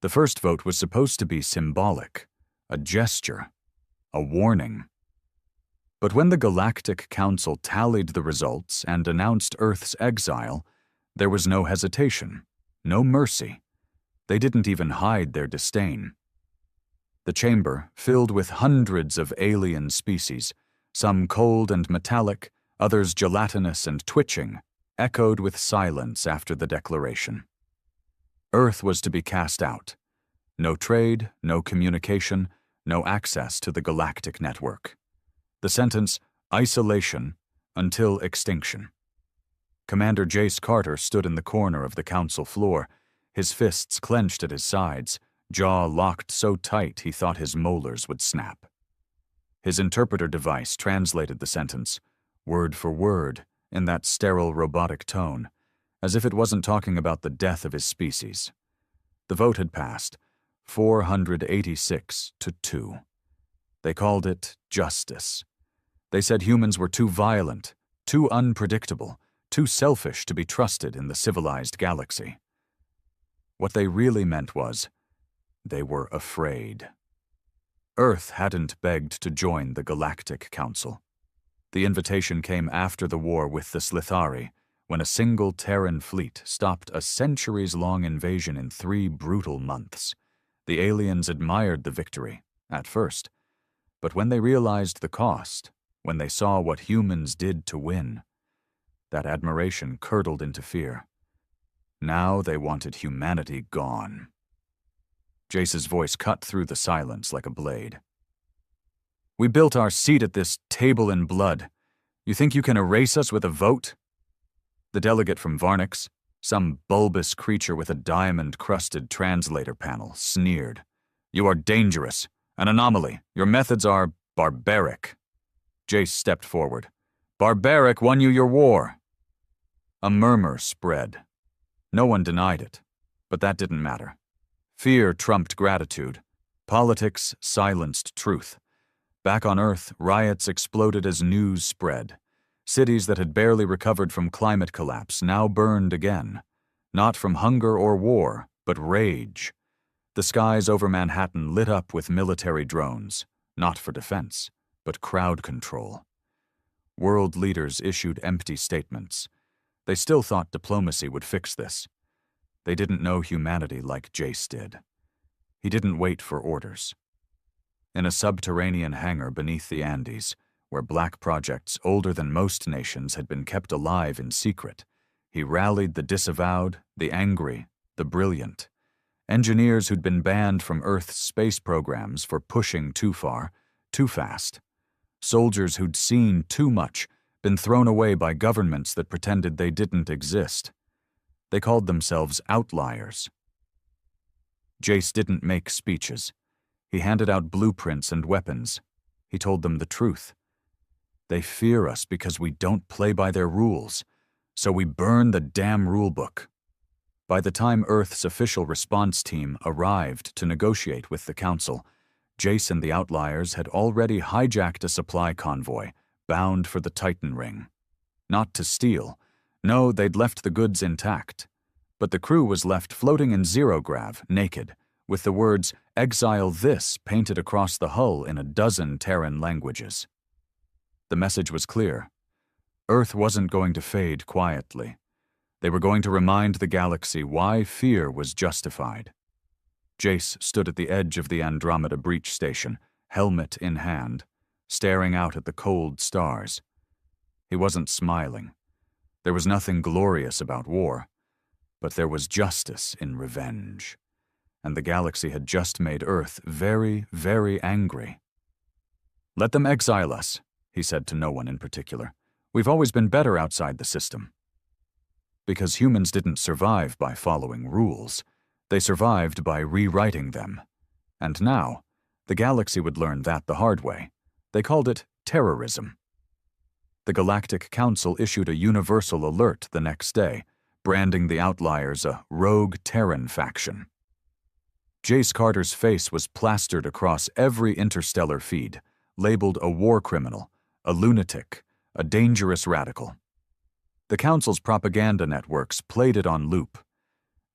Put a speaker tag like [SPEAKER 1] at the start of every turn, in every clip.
[SPEAKER 1] The first vote was supposed to be symbolic, a gesture, a warning. But when the Galactic Council tallied the results and announced Earth's exile, there was no hesitation, no mercy. They didn't even hide their disdain. The chamber, filled with hundreds of alien species, some cold and metallic, others gelatinous and twitching, echoed with silence after the declaration. Earth was to be cast out. No trade, no communication, no access to the galactic network. The sentence, isolation, until extinction. Commander Jace Carter stood in the corner of the council floor, his fists clenched at his sides, jaw locked so tight he thought his molars would snap. His interpreter device translated the sentence, word for word, in that sterile robotic tone, as if it wasn't talking about the death of his species. The vote had passed, 486 to 2. They called it justice. They said humans were too violent, too unpredictable, too selfish to be trusted in the civilized galaxy. What they really meant was, they were afraid. Earth hadn't begged to join the Galactic Council. The invitation came after the war with the Slithari, when a single Terran fleet stopped a centuries-long invasion in 3 brutal months. The aliens admired the victory, at first, but when they realized the cost, when they saw what humans did to win, that admiration curdled into fear. Now they wanted humanity gone. Jace's voice cut through the silence like a blade. We built our seat at this table in blood. You think you can erase us with a vote? The delegate from Varnix, some bulbous creature with a diamond-crusted translator panel, sneered. You are dangerous, an anomaly. Your methods are barbaric. Jace stepped forward. Barbaric won you your war. A murmur spread. No one denied it, but that didn't matter. Fear trumped gratitude. Politics silenced truth. Back on Earth, riots exploded as news spread. Cities that had barely recovered from climate collapse now burned again. Not from hunger or war, but rage. The skies over Manhattan lit up with military drones, not for defense, but crowd control. World leaders issued empty statements. They still thought diplomacy would fix this. They didn't know humanity like Jace did. He didn't wait for orders. In a subterranean hangar beneath the Andes, where black projects older than most nations had been kept alive in secret, he rallied the disavowed, the angry, the brilliant. Engineers who'd been banned from Earth's space programs for pushing too far, too fast. Soldiers who'd seen too much, been thrown away by governments that pretended they didn't exist. They called themselves outliers. Jace didn't make speeches. He handed out blueprints and weapons. He told them the truth. They fear us because we don't play by their rules, so we burn the damn rulebook. By the time Earth's official response team arrived to negotiate with the Council, Jace and the Outliers had already hijacked a supply convoy, bound for the Titan Ring. Not to steal. No, they'd left the goods intact. But the crew was left floating in zero-grav, naked, with the words, "Exile this," painted across the hull in a dozen Terran languages. The message was clear. Earth wasn't going to fade quietly. They were going to remind the galaxy why fear was justified. Jace stood at the edge of the Andromeda breach station, helmet in hand, staring out at the cold stars. He wasn't smiling. There was nothing glorious about war, but there was justice in revenge. And the galaxy had just made Earth very, very angry. Let them exile us, he said to no one in particular. We've always been better outside the system. Because humans didn't survive by following rules. They survived by rewriting them. And now, the galaxy would learn that the hard way. They called it terrorism. The Galactic Council issued a universal alert the next day, branding the Outliers a rogue Terran faction. Jace Carter's face was plastered across every interstellar feed, labeled a war criminal, a lunatic, a dangerous radical. The Council's propaganda networks played it on loop.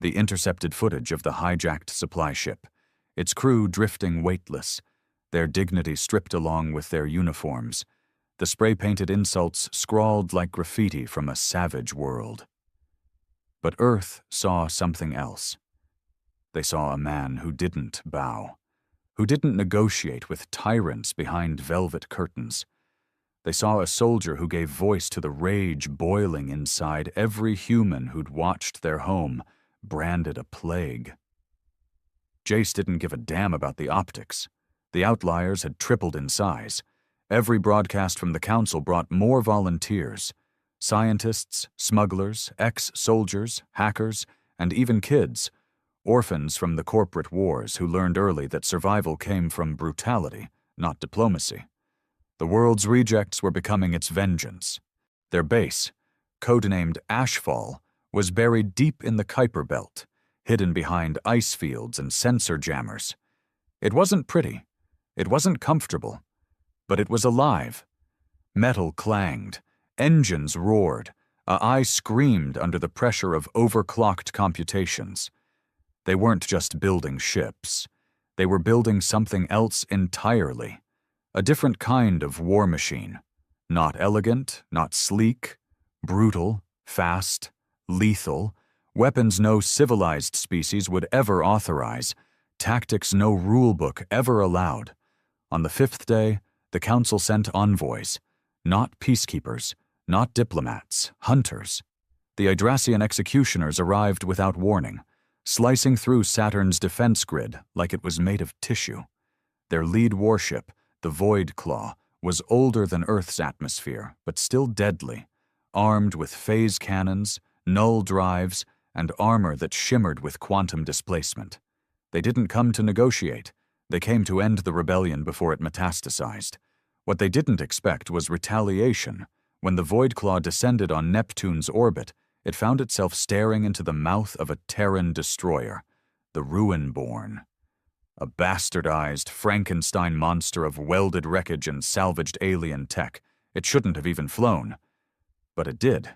[SPEAKER 1] The intercepted footage of the hijacked supply ship, its crew drifting weightless, their dignity stripped along with their uniforms, the spray-painted insults scrawled like graffiti from a savage world. But Earth saw something else. They saw a man who didn't bow, who didn't negotiate with tyrants behind velvet curtains. They saw a soldier who gave voice to the rage boiling inside every human who'd watched their home branded a plague. Jace didn't give a damn about the optics. The outliers had tripled in size. Every broadcast from the council brought more volunteers. Scientists, smugglers, ex-soldiers, hackers, and even kids, orphans from the corporate wars who learned early that survival came from brutality, not diplomacy. The world's rejects were becoming its vengeance. Their base, codenamed Ashfall, was buried deep in the Kuiper Belt, hidden behind ice fields and sensor jammers. It wasn't pretty. It wasn't comfortable. But it was alive. Metal clanged. Engines roared. AI screamed under the pressure of overclocked computations. They weren't just building ships. They were building something else entirely. A different kind of war machine. Not elegant, not sleek, brutal, fast, lethal, weapons no civilized species would ever authorize, tactics no rulebook ever allowed. On the fifth day, the council sent envoys, not peacekeepers, not diplomats, hunters. The Yggdrasian executioners arrived without warning, slicing through Saturn's defense grid like it was made of tissue. Their lead warship, the Void Claw, was older than Earth's atmosphere, but still deadly, armed with phase cannons, null drives, and armor that shimmered with quantum displacement. They didn't come to negotiate. They came to end the rebellion before it metastasized. What they didn't expect was retaliation. When the Void Claw descended on Neptune's orbit, it found itself staring into the mouth of a Terran destroyer, the Ruinborn. A bastardized Frankenstein monster of welded wreckage and salvaged alien tech. It shouldn't have even flown. But it did.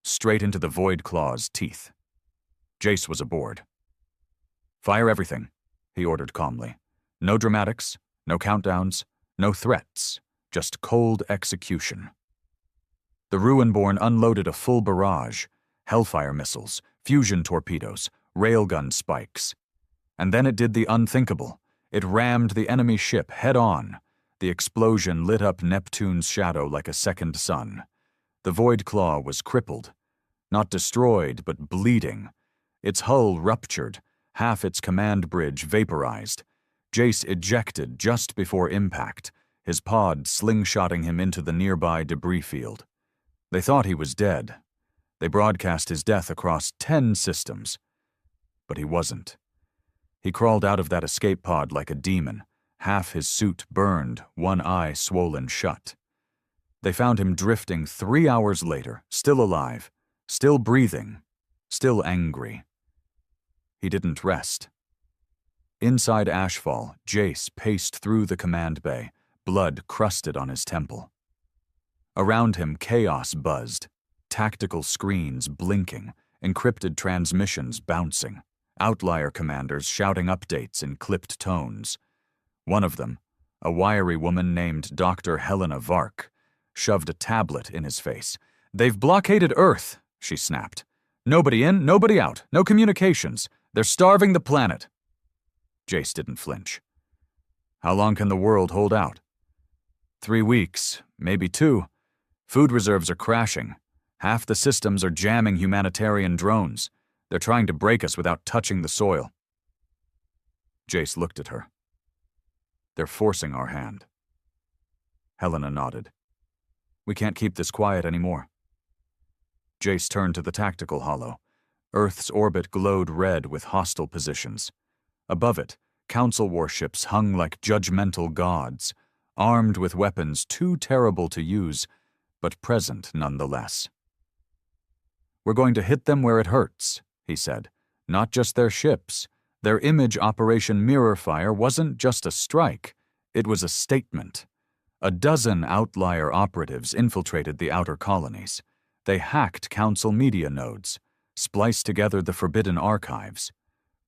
[SPEAKER 1] Straight into the Void Claw's teeth. Jace was aboard. "Fire everything," he ordered calmly. "No dramatics, no countdowns, no threats, just cold execution." The Ruinborn unloaded a full barrage, Hellfire missiles, fusion torpedoes, railgun spikes. And then it did the unthinkable. It rammed the enemy ship head-on. The explosion lit up Neptune's shadow like a second sun. The Void Claw was crippled. Not destroyed, but bleeding. Its hull ruptured, half its command bridge vaporized. Jace ejected just before impact, his pod slingshotting him into the nearby debris field. They thought he was dead. They broadcast his death across 10 systems. But he wasn't. He crawled out of that escape pod like a demon, half his suit burned, one eye swollen shut. They found him drifting 3 hours later, still alive, still breathing, still angry. He didn't rest. Inside Ashfall, Jace paced through the command bay, blood crusted on his temple. Around him, chaos buzzed, tactical screens blinking, encrypted transmissions bouncing, outlier commanders shouting updates in clipped tones. One of them, a wiry woman named Dr. Helena Vark, shoved a tablet in his face. "They've blockaded Earth," she snapped. "Nobody in, nobody out, no communications. They're starving the planet." Jace didn't flinch. "How long can the world hold out?" 3 weeks, maybe 2. Food reserves are crashing. Half the systems are jamming humanitarian drones. They're trying to break us without touching the soil." Jace looked at her. "They're forcing our hand." Helena nodded. "We can't keep this quiet anymore." Jace turned to the tactical holo. Earth's orbit glowed red with hostile positions. Above it, council warships hung like judgmental gods, armed with weapons too terrible to use, but present nonetheless. "We're going to hit them where it hurts," he said. "Not just their ships. Their image Operation Mirror Fire wasn't just a strike. It was a statement. A dozen outlier operatives infiltrated the outer colonies. They hacked council media nodes. spliced together the forbidden archives,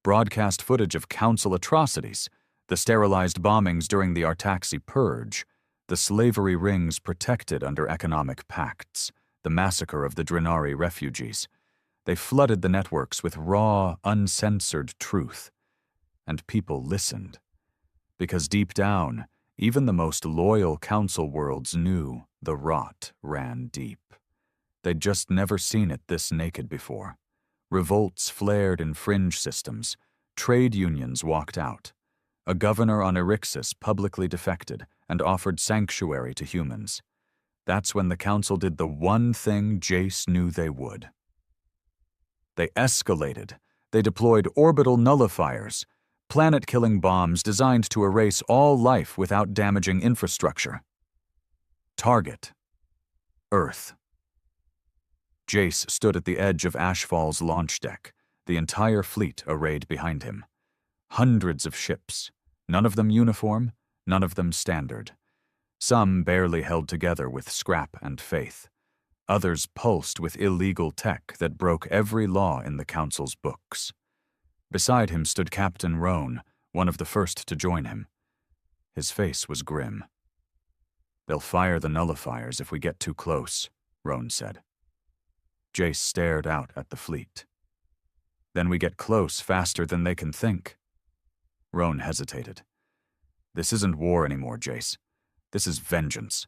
[SPEAKER 1] broadcast footage of council atrocities, the sterilized bombings during the Artaxi Purge, the slavery rings protected under economic pacts, the massacre of the Drenari refugees. They flooded the networks with raw, uncensored truth. And people listened. Because deep down, even the most loyal council worlds knew the rot ran deep. They'd just never seen it this naked before. Revolts flared in fringe systems. Trade unions walked out. A governor on Erixus publicly defected and offered sanctuary to humans. That's when the council did the one thing Jace knew they would. They escalated. They deployed orbital nullifiers, planet-killing bombs designed to erase all life without damaging infrastructure. Target: Earth. Jace stood at the edge of Ashfall's launch deck, the entire fleet arrayed behind him. Hundreds of ships, none of them uniform, none of them standard. Some barely held together with scrap and faith. Others pulsed with illegal tech that broke every law in the Council's books. Beside him stood Captain Roan, one of the first to join him. His face was grim. "They'll fire the nullifiers if we get too close," Roan said. Jace stared out at the fleet. "Then we get close faster than they can think." Roan hesitated. "This isn't war anymore, Jace. This is vengeance."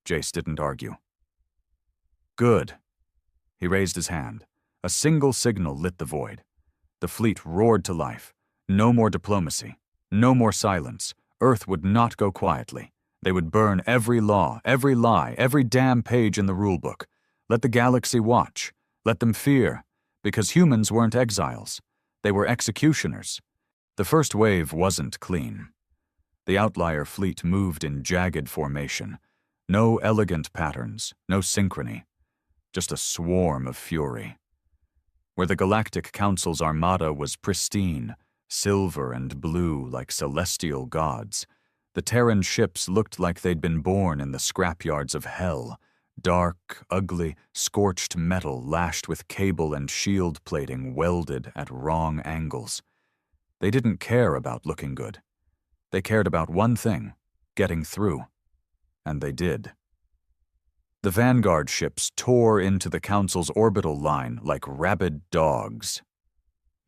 [SPEAKER 1] Jace didn't argue. "Good." He raised his hand. A single signal lit the void. The fleet roared to life. No more diplomacy. No more silence. Earth would not go quietly. They would burn every law, every lie, every damn page in the rulebook. Let the galaxy watch. Let them fear. Because humans weren't exiles. They were executioners. The first wave wasn't clean. The outlier fleet moved in jagged formation. No elegant patterns, no synchrony. Just a swarm of fury. Where the Galactic Council's armada was pristine, silver and blue like celestial gods, the Terran ships looked like they'd been born in the scrapyards of hell. Dark, ugly, scorched metal lashed with cable and shield plating welded at wrong angles. They didn't care about looking good. They cared about one thing: getting through. And they did. The Vanguard ships tore into the Council's orbital line like rabid dogs.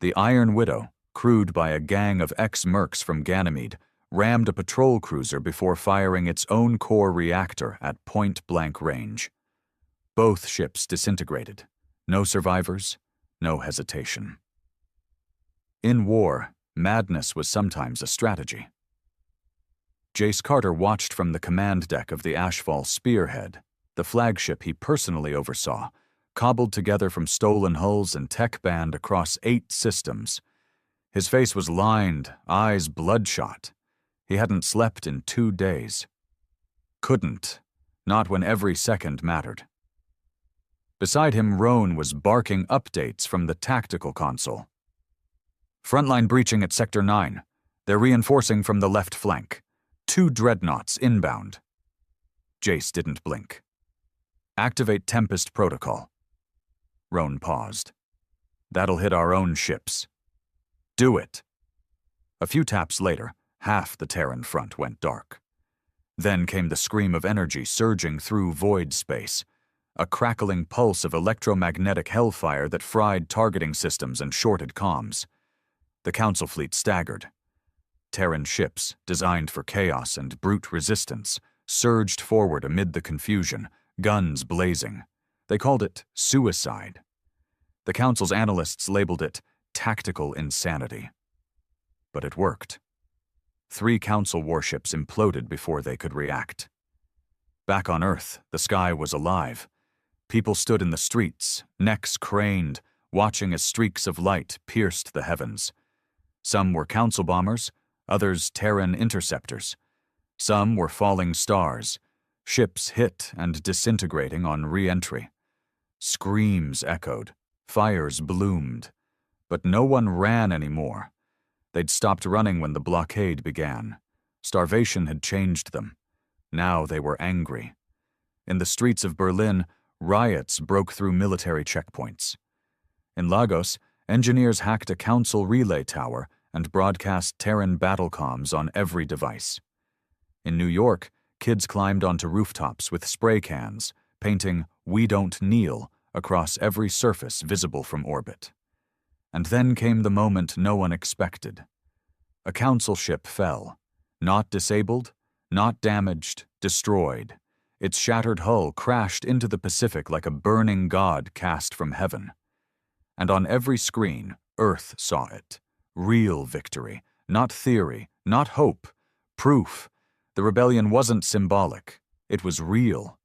[SPEAKER 1] The Iron Widow, crewed by a gang of ex-mercs from Ganymede, rammed a patrol cruiser before firing its own core reactor at point-blank range. Both ships disintegrated. No survivors, no hesitation. In war, madness was sometimes a strategy. Jace Carter watched from the command deck of the Ashfall Spearhead, the flagship he personally oversaw, cobbled together from stolen hulls and tech banned across 8 systems. His face was lined, eyes bloodshot. He hadn't slept in 2 days. Couldn't, not when every second mattered. Beside him, Roan was barking updates from the tactical console. "Frontline breaching at Sector 9. They're reinforcing from the left flank. 2 dreadnoughts inbound." Jace didn't blink. "Activate Tempest Protocol." Roan paused. "That'll hit our own ships." "Do it." A few taps later, half the Terran front went dark. Then came the scream of energy surging through void space, a crackling pulse of electromagnetic hellfire that fried targeting systems and shorted comms. The Council fleet staggered. Terran ships, designed for chaos and brute resistance, surged forward amid the confusion, guns blazing. They called it suicide. The Council's analysts labeled it tactical insanity. But it worked. 3 Council warships imploded before they could react. Back on Earth, the sky was alive. People stood in the streets, necks craned, watching as streaks of light pierced the heavens. Some were Council bombers, others Terran interceptors. Some were falling stars, ships hit and disintegrating on re-entry. Screams echoed, fires bloomed, but no one ran anymore. They'd stopped running when the blockade began. Starvation had changed them. Now they were angry. In the streets of Berlin, riots broke through military checkpoints. In Lagos, engineers hacked a council relay tower and broadcast Terran battle comms on every device. In New York, kids climbed onto rooftops with spray cans, painting "We Don't Kneel" across every surface visible from orbit. And then came the moment no one expected. A council ship fell, not disabled, not damaged, destroyed. Its shattered hull crashed into the Pacific like a burning god cast from heaven. And on every screen, Earth saw it. Real victory, not theory, not hope. Proof. The rebellion wasn't symbolic. It was real.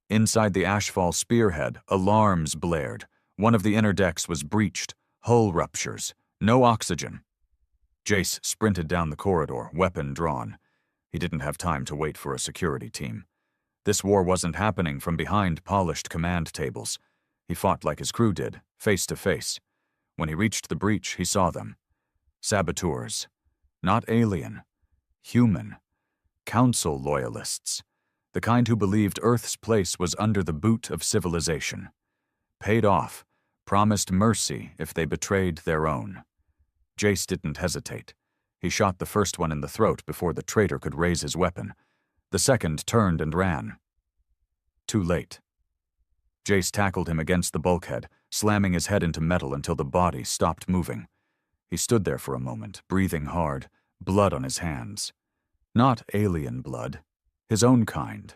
[SPEAKER 1] Inside the ashfall spearhead, alarms blared. One of the inner decks was breached. Hull ruptures. No oxygen. Jace sprinted down the corridor, weapon drawn. He didn't have time to wait for a security team. This war wasn't happening from behind polished command tables. He fought like his crew did, face to face. When he reached the breach, he saw them. Saboteurs. Not alien. Human. Council loyalists. The kind who believed Earth's place was under the boot of civilization. Paid off. Promised mercy if they betrayed their own. Jace didn't hesitate. He shot the first one in the throat before the traitor could raise his weapon. The second turned and ran. Too late. Jace tackled him against the bulkhead, slamming his head into metal until the body stopped moving. He stood there for a moment, breathing hard, blood on his hands. Not alien blood, his own kind.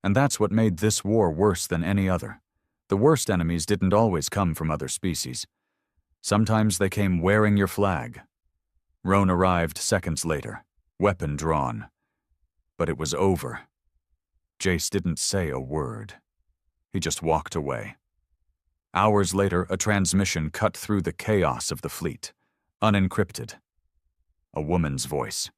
[SPEAKER 1] And that's what made this war worse than any other. The worst enemies didn't always come from other species. Sometimes they came wearing your flag. Roan arrived seconds later, weapon drawn. But it was over. Jace didn't say a word. He just walked away. Hours later, a transmission cut through the chaos of the fleet, unencrypted. A woman's voice.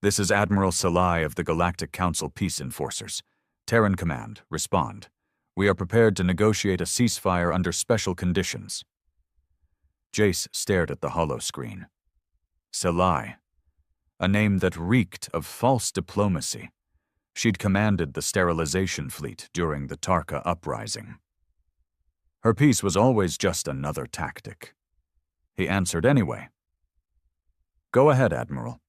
[SPEAKER 1] "This is Admiral Salai of the Galactic Council Peace Enforcers. Terran Command, respond. We are prepared to negotiate a ceasefire under special conditions." Jace stared at the hollow screen. Salai. A name that reeked of false diplomacy. She'd commanded the sterilization fleet during the Tarka uprising. Her peace was always just another tactic. He answered anyway. "Go ahead, Admiral."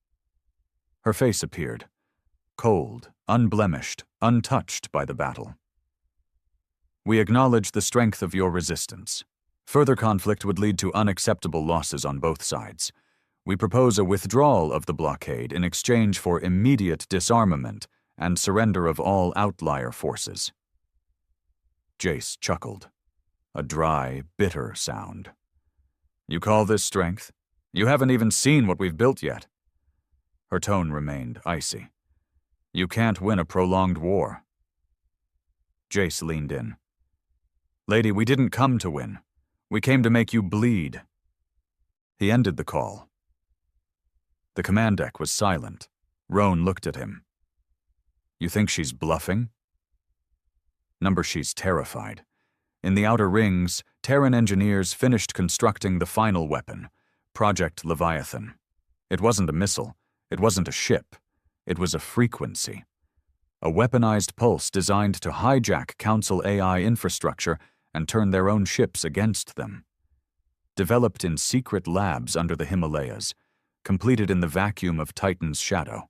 [SPEAKER 1] Her face appeared, cold, unblemished, untouched by the battle. "We acknowledge the strength of your resistance. Further conflict would lead to unacceptable losses on both sides. We propose a withdrawal of the blockade in exchange for immediate disarmament and surrender of all outlier forces." Jace chuckled. A dry, bitter sound. "You call this strength? You haven't even seen what we've built yet." Her tone remained icy. "You can't win a prolonged war." Jace leaned in. "Lady, we didn't come to win. We came to make you bleed." He ended the call. The command deck was silent. Roan looked at him. "You think she's bluffing?" She's terrified. In the outer rings, Terran engineers finished constructing the final weapon, Project Leviathan. It wasn't a missile. It wasn't a ship. It was a frequency. A weaponized pulse designed to hijack Council AI infrastructure and turn their own ships against them. Developed in secret labs under the Himalayas, completed in the vacuum of Titan's shadow.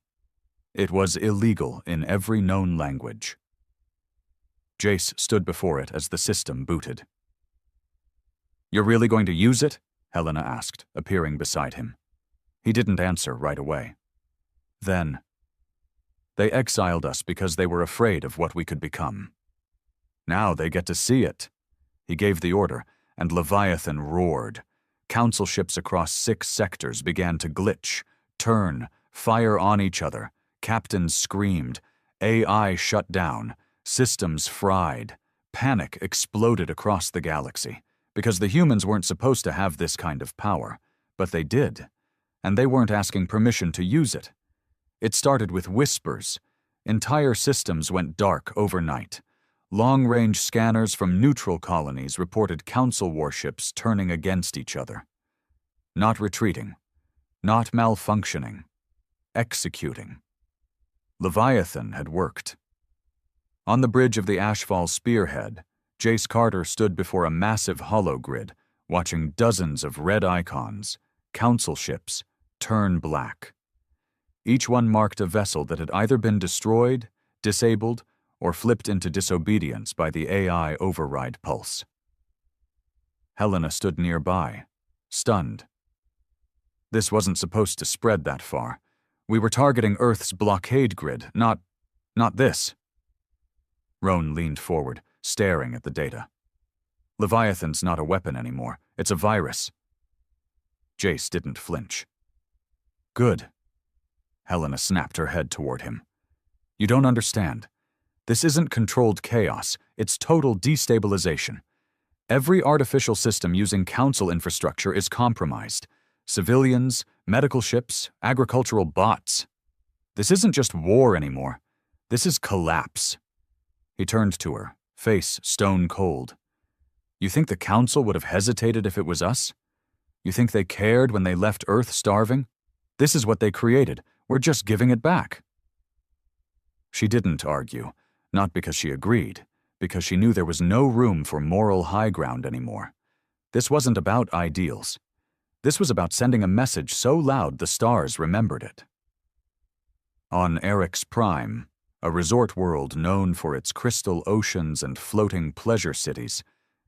[SPEAKER 1] It was illegal in every known language. Jace stood before it as the system booted. "You're really going to use it?" Helena asked, appearing beside him. He didn't answer right away. Then, "They exiled us because they were afraid of what we could become. Now they get to see it." He gave the order, and Leviathan roared. Council ships across 6 sectors began to glitch, turn, fire on each other. Captains screamed. AI shut down. Systems fried. Panic exploded across the galaxy, because the humans weren't supposed to have this kind of power, but they did, and they weren't asking permission to use it. It started with whispers. Entire systems went dark overnight. Long-range scanners from neutral colonies reported Council warships turning against each other. Not retreating. Not malfunctioning. Executing. Leviathan had worked. On the bridge of the Ashfall spearhead, Jace Carter stood before a massive hologrid, watching dozens of red icons, council ships, turn black. Each one marked a vessel that had either been destroyed, disabled, or flipped into disobedience by the AI override pulse. Helena stood nearby, stunned. This wasn't supposed to spread that far. We were targeting Earth's blockade grid, not this. Roan leaned forward, staring at the data. Leviathan's not a weapon anymore. It's a virus. Jace didn't flinch. Good. Helena snapped her head toward him. You don't understand. This isn't controlled chaos. It's total destabilization. Every artificial system using council infrastructure is compromised. Civilians, medical ships, agricultural bots. This isn't just war anymore. This is collapse. He turned to her, face stone cold. You think the council would have hesitated if it was us? You think they cared when they left Earth starving? This is what they created. We're just giving it back. She didn't argue, not because she agreed, because she knew there was no room for moral high ground anymore. This wasn't about ideals. This was about sending a message so loud the stars remembered it. On Eric's Prime, a resort world known for its crystal oceans and floating pleasure cities,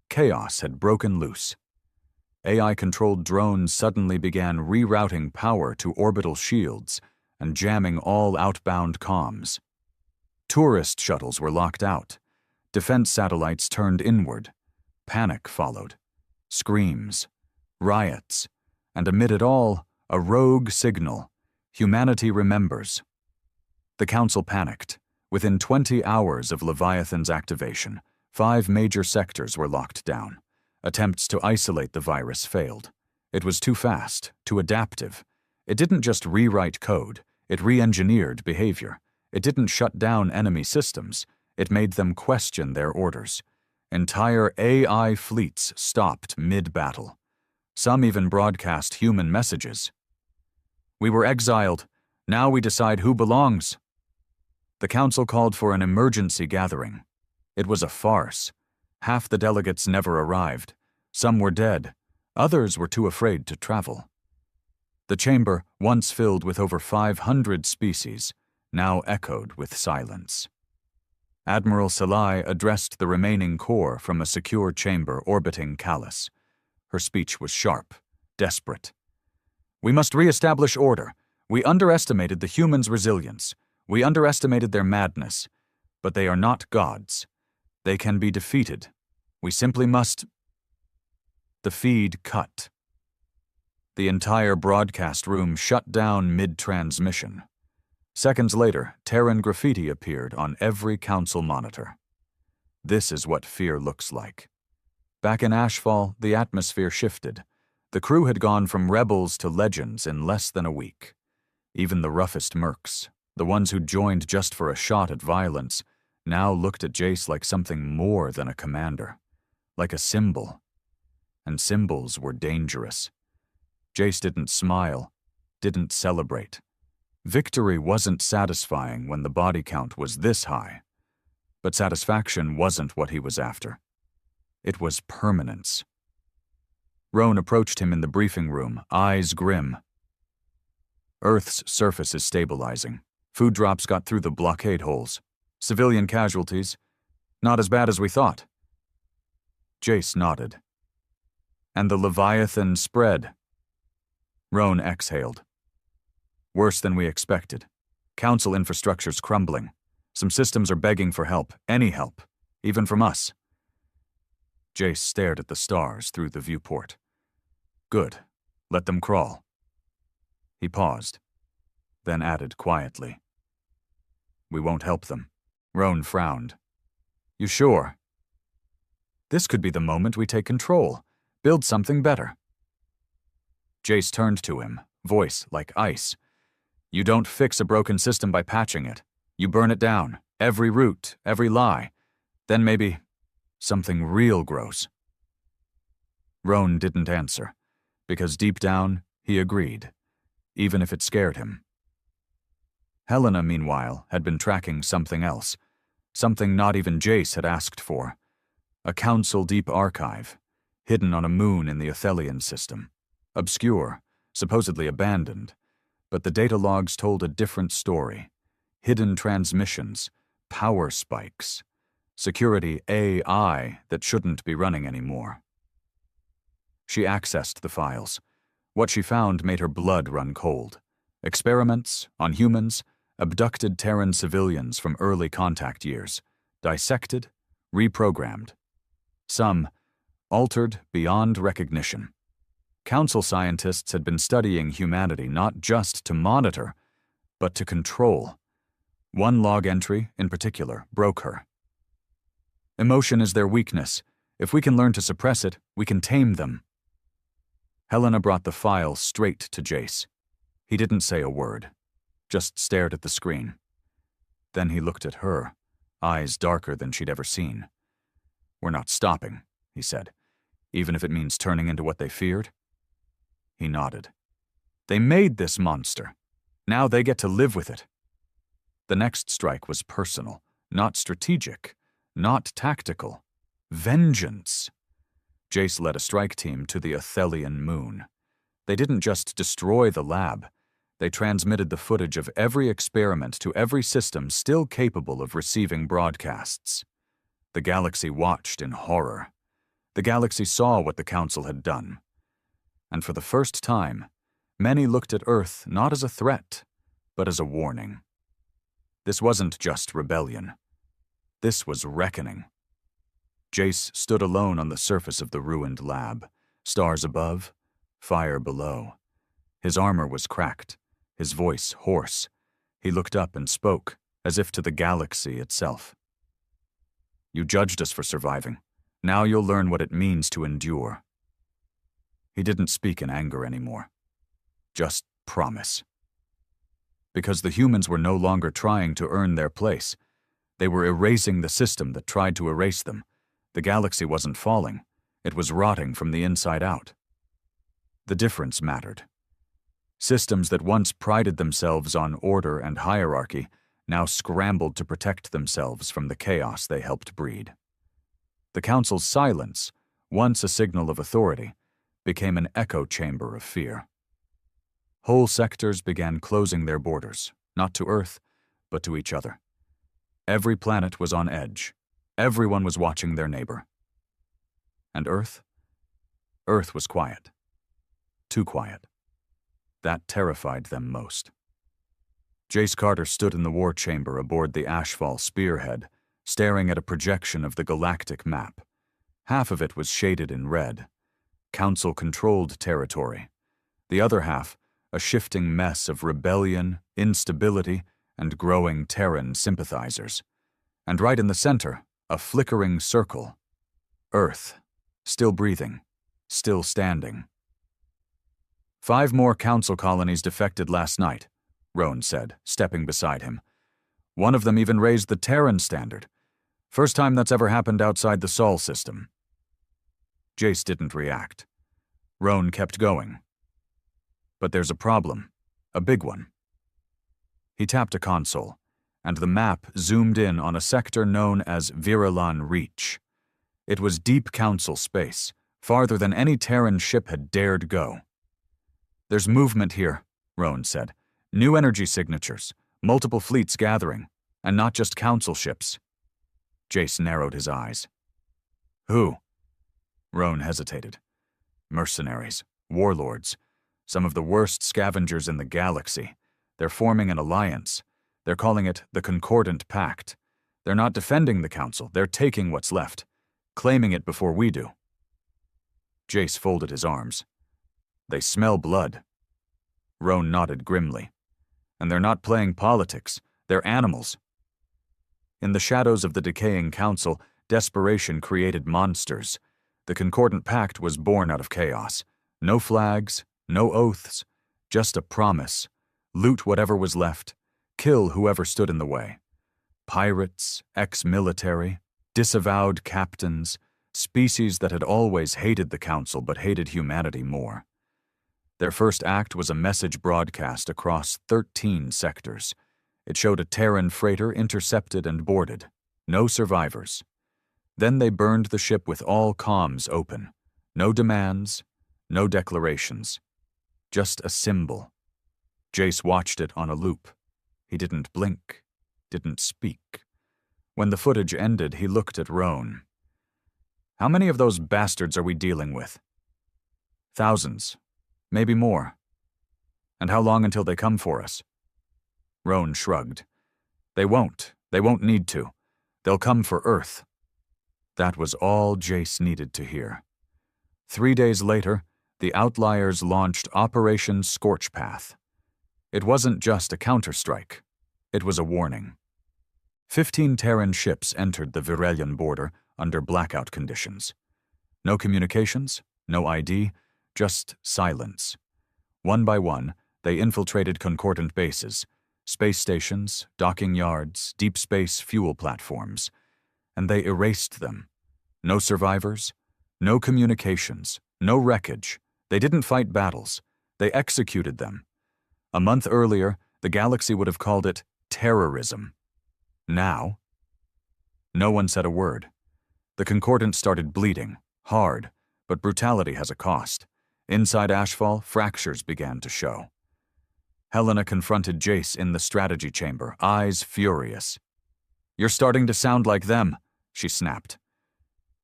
[SPEAKER 1] chaos had broken loose. AI-controlled drones suddenly began rerouting power to orbital shields and jamming all outbound comms. Tourist shuttles were locked out. Defense satellites turned inward. Panic followed. Screams. Riots. And amid it all, a rogue signal. Humanity remembers. The Council panicked. Within 20 hours of Leviathan's activation, 5 major sectors were locked down. Attempts to isolate the virus failed. It was too fast, too adaptive. It didn't just rewrite code, it re-engineered behavior. It didn't shut down enemy systems, it made them question their orders. Entire AI fleets stopped mid-battle. Some even broadcast human messages. We were exiled. Now we decide who belongs. The council called for an emergency gathering. It was a farce. Half the delegates never arrived. Some were dead. Others were too afraid to travel. The chamber, once filled with over 500 species, now echoed with silence. Admiral Salai addressed the remaining core from a secure chamber orbiting Callus. Her speech was sharp, desperate. We must re-establish order. We underestimated the humans' resilience. We underestimated their madness. But they are not gods. They can be defeated. We simply must... The feed cut. The entire broadcast room shut down mid-transmission. Seconds later, Terran graffiti appeared on every council monitor. This is what fear looks like. Back in Ashfall, the atmosphere shifted. The crew had gone from rebels to legends in less than a week. Even the roughest mercs, the ones who joined just for a shot at violence, now looked at Jace like something more than a commander, like a symbol. And symbols were dangerous. Jace didn't smile, didn't celebrate. Victory wasn't satisfying when the body count was this high. But satisfaction wasn't what he was after. It was permanence. Roan approached him in the briefing room, eyes grim. Earth's surface is stabilizing. Food drops got through the blockade holes. Civilian casualties, not as bad as we thought. Jace nodded. And the Leviathan spread. Roan exhaled. Worse than we expected. Council infrastructure's crumbling. Some systems are begging for help, any help, even from us. Jace stared at the stars through the viewport. Good. Let them crawl. He paused, then added quietly. We won't help them. Roan frowned. You sure? This could be the moment we take control, build something better. Jace turned to him, voice like ice. You don't fix a broken system by patching it. You burn it down, every root, every lie. Then maybe something real grows. Roan didn't answer, because deep down, he agreed, even if it scared him. Helena, meanwhile, had been tracking something else, something not even Jace had asked for. A council-deep archive, hidden on a moon in the Athelian system. Obscure, supposedly abandoned, but the data logs told a different story. Hidden transmissions, power spikes, security AI that shouldn't be running anymore. She accessed the files. What she found made her blood run cold. Experiments on humans, abducted Terran civilians from early contact years, dissected, reprogrammed. Some altered beyond recognition. Council scientists had been studying humanity not just to monitor, but to control. One log entry, in particular, broke her. Emotion is their weakness. If we can learn to suppress it, we can tame them. Helena brought the file straight to Jace. He didn't say a word, just stared at the screen. Then he looked at her, eyes darker than she'd ever seen. "We're not stopping," he said, "even if it means turning into what they feared." He nodded. "They made this monster. Now they get to live with it." The next strike was personal, not strategic, not tactical. Vengeance. Jace led a strike team to the Athelian moon. They didn't just destroy the lab. They transmitted the footage of every experiment to every system still capable of receiving broadcasts. The galaxy watched in horror. The galaxy saw what the Council had done. And for the first time, many looked at Earth not as a threat, but as a warning. This wasn't just rebellion. This was reckoning. Jace stood alone on the surface of the ruined lab, stars above, fire below. His armor was cracked, his voice hoarse. He looked up and spoke, as if to the galaxy itself. "You judged us for surviving. Now you'll learn what it means to endure." He didn't speak in anger anymore. Just promise. Because the humans were no longer trying to earn their place. They were erasing the system that tried to erase them. The galaxy wasn't falling. It was rotting from the inside out. The difference mattered. Systems that once prided themselves on order and hierarchy now scrambled to protect themselves from the chaos they helped breed. The Council's silence, once a signal of authority, became an echo chamber of fear. Whole sectors began closing their borders, not to Earth, but to each other. Every planet was on edge. Everyone was watching their neighbor. And Earth? Earth was quiet. Too quiet. That terrified them most. Jace Carter stood in the war chamber aboard the Ashfall spearhead, staring at a projection of the galactic map. Half of it was shaded in red. Council-controlled territory. The other half, a shifting mess of rebellion, instability, and growing Terran sympathizers. And right in the center, a flickering circle. Earth, still breathing, still standing. 5 more Council colonies defected last night, Roan said, stepping beside him. One of them even raised the Terran standard. First time that's ever happened outside the Sol system. Jace didn't react. Roan kept going. But there's a problem, a big one. He tapped a console, and the map zoomed in on a sector known as Virilan Reach. It was deep Council space, farther than any Terran ship had dared go. "There's movement here," Roan said. "New energy signatures, multiple fleets gathering, and not just Council ships." Jace narrowed his eyes. "Who?" Roan hesitated. "Mercenaries, warlords, some of the worst scavengers in the galaxy. They're forming an alliance. They're calling it the Concordant Pact. They're not defending the Council, they're taking what's left, claiming it before we do." Jace folded his arms. "They smell blood." Roan nodded grimly. "And they're not playing politics, they're animals." In the shadows of the decaying Council, desperation created monsters. The Concordant Pact was born out of chaos. No flags, no oaths, just a promise. Loot whatever was left, kill whoever stood in the way. Pirates, ex-military, disavowed captains, species that had always hated the Council but hated humanity more. Their first act was a message broadcast across 13 sectors. It showed a Terran freighter intercepted and boarded. No survivors. Then they burned the ship with all comms open. No demands, no declarations. Just a symbol. Jace watched it on a loop. He didn't blink, didn't speak. When the footage ended, he looked at Roan. "How many of those bastards are we dealing with?" "Thousands. Maybe more." "And how long until they come for us?" Roan shrugged. They won't need to. They'll come for Earth." That was all Jace needed to hear. 3 days later, the Outliers launched Operation Scorchpath. It wasn't just a counterstrike. It was a warning. 15 Terran ships entered the Virelian border under blackout conditions. No communications, no ID, just silence. One by one, they infiltrated concordant bases, space stations, docking yards, deep space fuel platforms, and they erased them. No survivors, no communications, no wreckage. They didn't fight battles. They executed them. A month earlier, the galaxy would have called it terrorism. Now, no one said a word. The concordant started bleeding, hard, but brutality has a cost. Inside Ashfall, fractures began to show. Helena confronted Jace in the strategy chamber, eyes furious. "You're starting to sound like them," she snapped.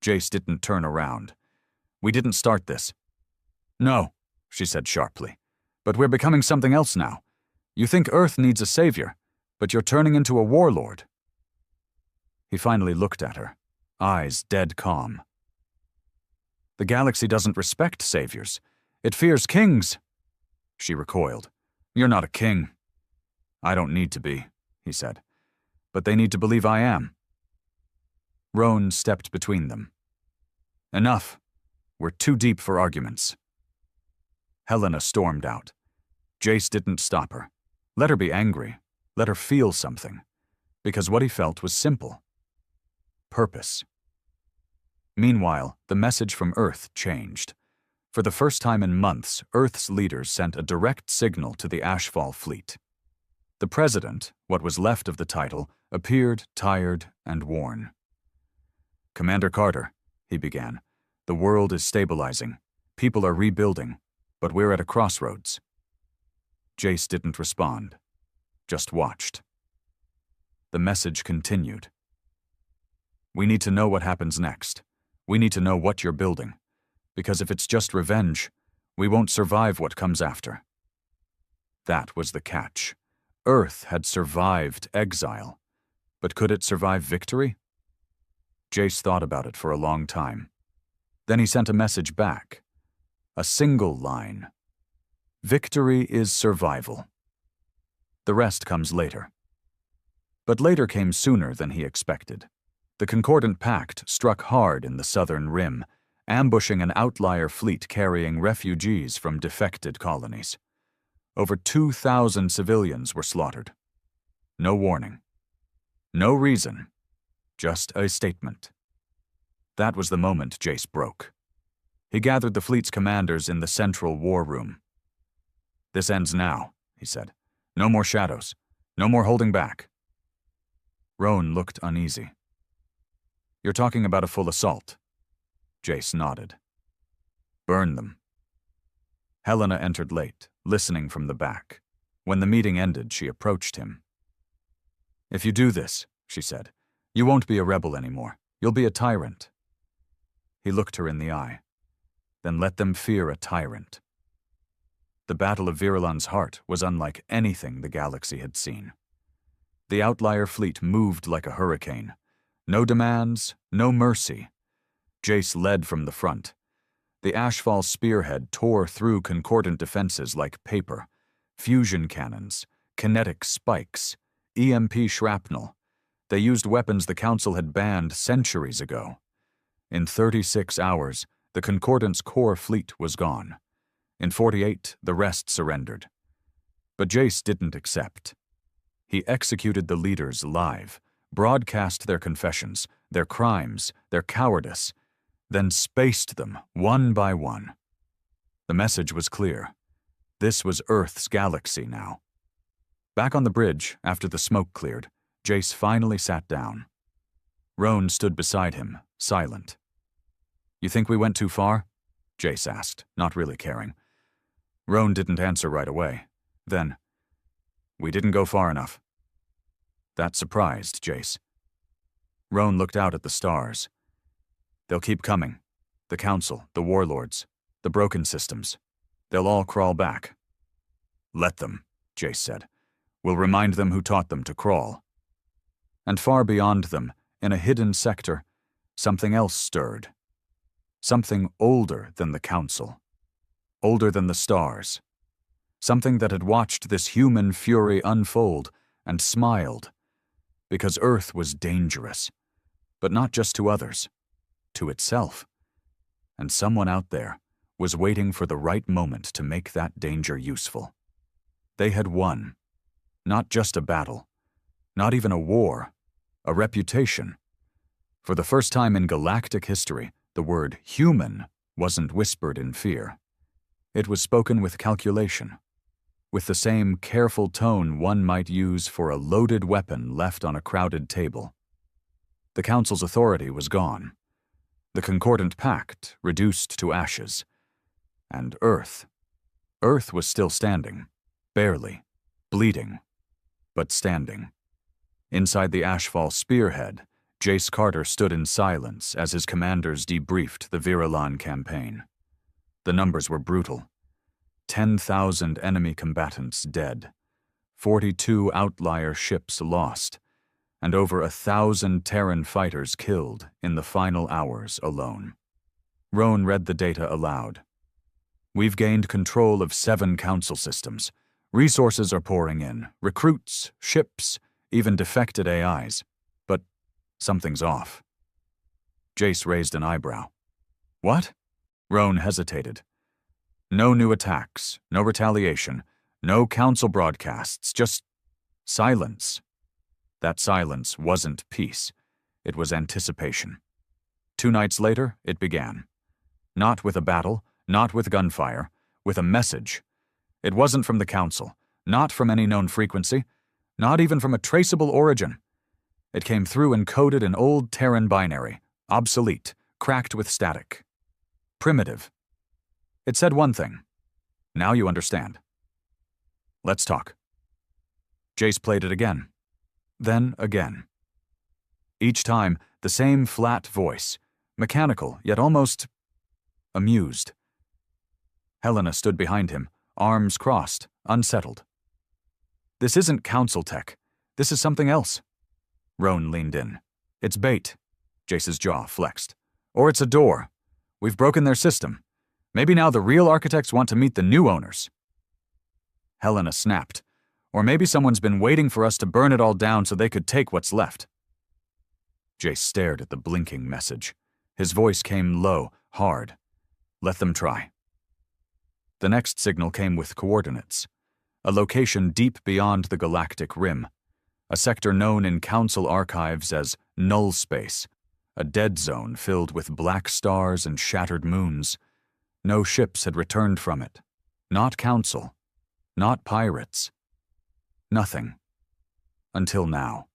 [SPEAKER 1] Jace didn't turn around. "We didn't start this." "No," she said sharply. "But we're becoming something else now. You think Earth needs a savior, but you're turning into a warlord." He finally looked at her, eyes dead calm. "The galaxy doesn't respect saviors. It fears kings." She recoiled. "You're not a king." "I don't need to be," he said. "But they need to believe I am." Roan stepped between them. "Enough. We're too deep for arguments." Helena stormed out. Jace didn't stop her. Let her be angry. Let her feel something. Because what he felt was simple. Purpose. Meanwhile, the message from Earth changed. For the first time in months, Earth's leaders sent a direct signal to the Ashfall fleet. The president, what was left of the title, appeared tired and worn. "Commander Carter," he began, "the world is stabilizing. People are rebuilding, but we're at a crossroads." Jace didn't respond, just watched. The message continued. "We need to know what happens next. We need to know what you're building. Because if it's just revenge, we won't survive what comes after." That was the catch. Earth had survived exile. But could it survive victory? Jace thought about it for a long time. Then he sent a message back. A single line. "Victory is survival." The rest comes later. But later came sooner than he expected. The Concordant Pact struck hard in the southern rim, ambushing an outlier fleet carrying refugees from defected colonies. Over 2,000 civilians were slaughtered. No warning. No reason. Just a statement. That was the moment Jace broke. He gathered the fleet's commanders in the central war room. "This ends now," he said. "No more shadows. No more holding back." Roan looked uneasy. "You're talking about a full assault." Jace nodded. "Burn them." Helena entered late, listening from the back. When the meeting ended, she approached him. "If you do this," she said, "you won't be a rebel anymore. You'll be a tyrant." He looked her in the eye. "Then let them fear a tyrant." The Battle of Virilan's heart was unlike anything the galaxy had seen. The outlier fleet moved like a hurricane. No demands, no mercy. Jace led from the front. The Ashfall spearhead tore through concordant defenses like paper. Fusion cannons, kinetic spikes, EMP shrapnel. They used weapons the Council had banned centuries ago. In 36 hours, the Concordant's core fleet was gone. In 48, the rest surrendered. But Jace didn't accept. He executed the leaders live, broadcast their confessions, their crimes, their cowardice, then spaced them one by one. The message was clear. This was Earth's galaxy now. Back on the bridge, after the smoke cleared, Jace finally sat down. Roan stood beside him, silent. "You think we went too far?" Jace asked, not really caring. Roan didn't answer right away. Then, "We didn't go far enough." That surprised Jace. Roan looked out at the stars. "They'll keep coming. The Council, the Warlords, the broken systems. They'll all crawl back." "Let them," Jace said. "We'll remind them who taught them to crawl." And far beyond them, in a hidden sector, something else stirred. Something older than the Council. Older than the stars. Something that had watched this human fury unfold and smiled. Because Earth was dangerous. But not just to others. To itself. And someone out there was waiting for the right moment to make that danger useful. They had won. Not just a battle. Not even a war. A reputation. For the first time in galactic history, the word human wasn't whispered in fear. It was spoken with calculation, with the same careful tone one might use for a loaded weapon left on a crowded table. The Council's authority was gone. The Concordant Pact reduced to ashes. And Earth was still standing, barely, bleeding, but standing. Inside the Ashfall spearhead, Jace Carter stood in silence as his commanders debriefed the Virilan campaign. The numbers were brutal. 10,000 enemy combatants dead, 42 outlier ships lost, and over 1,000 Terran fighters killed in the final hours alone. Roan read the data aloud. "We've gained control of 7 Council systems. Resources are pouring in, recruits, ships, even defected AIs. But something's off." Jace raised an eyebrow. "What?" Roan hesitated. "No new attacks, no retaliation, no Council broadcasts, just silence." That silence wasn't peace. It was anticipation. 2 nights later, it began. Not with a battle, not with gunfire, with a message. It wasn't from the Council, not from any known frequency, not even from a traceable origin. It came through encoded in old Terran binary, obsolete, cracked with static. Primitive. It said one thing. "Now you understand. Let's talk." Jace played it again. Then again. Each time, the same flat voice, mechanical yet almost amused. Helena stood behind him, arms crossed, unsettled. "This isn't Council tech. This is something else." Roan leaned in. "It's bait." Jace's jaw flexed. "Or it's a door. We've broken their system. Maybe now the real architects want to meet the new owners." Helena snapped. "Or maybe someone's been waiting for us to burn it all down so they could take what's left." Jace stared at the blinking message. His voice came low, hard. "Let them try." The next signal came with coordinates. A location deep beyond the galactic rim. A sector known in Council archives as Null Space. A dead zone filled with black stars and shattered moons. No ships had returned from it. Not Council. Not pirates. Nothing. Until now.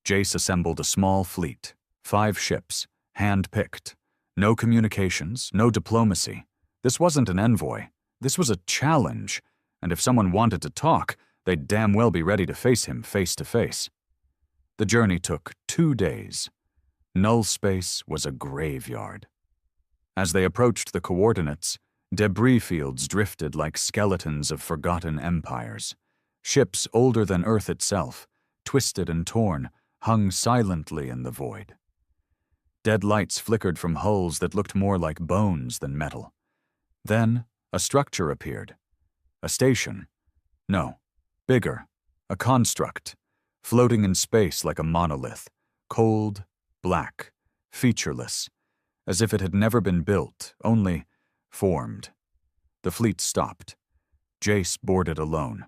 [SPEAKER 1] Jace assembled a small fleet, 5 ships, hand-picked. No communications, no diplomacy. This wasn't an envoy. This was a challenge, and if someone wanted to talk, they'd damn well be ready to face him face to face. The journey took 2 days. Null Space was a graveyard. As they approached the coordinates, debris fields drifted like skeletons of forgotten empires. Ships older than Earth itself, twisted and torn, hung silently in the void. Dead lights flickered from hulls that looked more like bones than metal. Then, a structure appeared. A station. No, bigger. A construct. Floating in space like a monolith. Cold, black, featureless. As if it had never been built, only formed. The fleet stopped. Jace boarded alone.